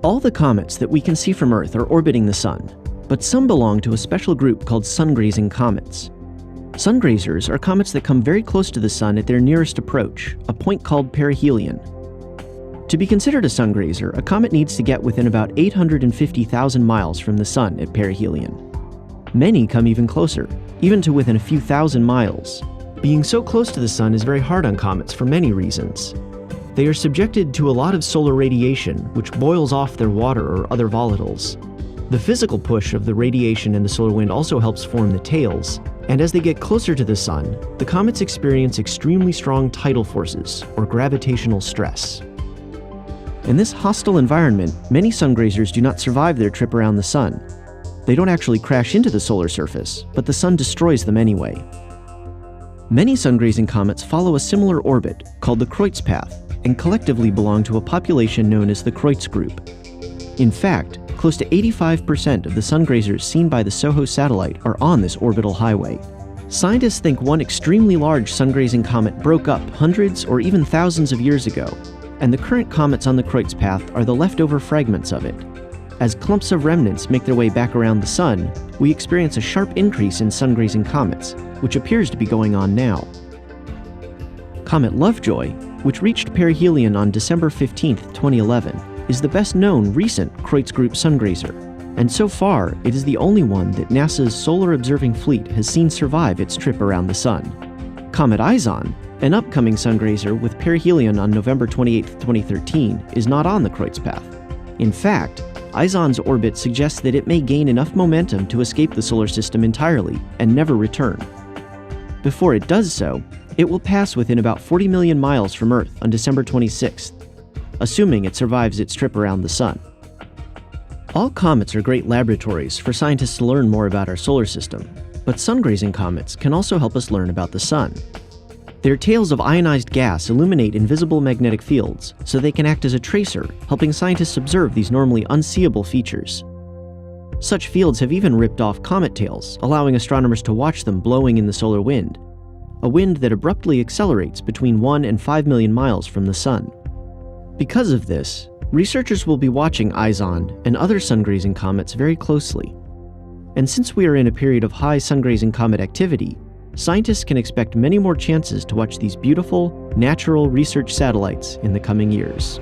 All the comets that we can see from Earth are orbiting the Sun, but some belong to a special group called Sungrazing comets. Sungrazers are comets that come very close to the Sun at their nearest approach, a point called perihelion. To be considered a sungrazer, a comet needs to get within about 850,000 miles from the Sun at perihelion. Many come even closer, even to within a few thousand miles. Being so close to the Sun is very hard on comets for many reasons. They are subjected to a lot of solar radiation, which boils off their water or other volatiles. The physical push of the radiation and the solar wind also helps form the tails, and as they get closer to the Sun, the comets experience extremely strong tidal forces, or gravitational stress. In this hostile environment, many sungrazers do not survive their trip around the Sun. They don't actually crash into the solar surface, but the Sun destroys them anyway. Many sungrazing comets follow a similar orbit, called the Kreutz path, and collectively belong to a population known as the Kreutz group. In fact, close to 85% of the sungrazers seen by the SOHO satellite are on this orbital highway. Scientists think one extremely large sungrazing comet broke up hundreds or even thousands of years ago, and the current comets on the Kreutz path are the leftover fragments of it. As clumps of remnants make their way back around the Sun, we experience a sharp increase in sungrazing comets, which appears to be going on now. Comet Lovejoy, which reached perihelion on December 15, 2011, is the best-known recent Kreutz group sungrazer, and so far it is the only one that NASA's Solar Observing Fleet has seen survive its trip around the Sun. Comet Izon, an upcoming sungrazer with perihelion on November 28, 2013, is not on the Kreutz path. In fact, Izon's orbit suggests that it may gain enough momentum to escape the solar system entirely and never return. Before it does so, it will pass within about 40 million miles from Earth on December 26th, assuming it survives its trip around the Sun. All comets are great laboratories for scientists to learn more about our solar system, but sungrazing comets can also help us learn about the Sun. Their tails of ionized gas illuminate invisible magnetic fields, so they can act as a tracer, helping scientists observe these normally unseeable features. Such fields have even ripped off comet tails, allowing astronomers to watch them blowing in the solar wind, a wind that abruptly accelerates between 1 and 5 million miles from the Sun. Because of this, researchers will be watching Izon and other sungrazing comets very closely. And since we are in a period of high sungrazing comet activity, scientists can expect many more chances to watch these beautiful, natural research satellites in the coming years.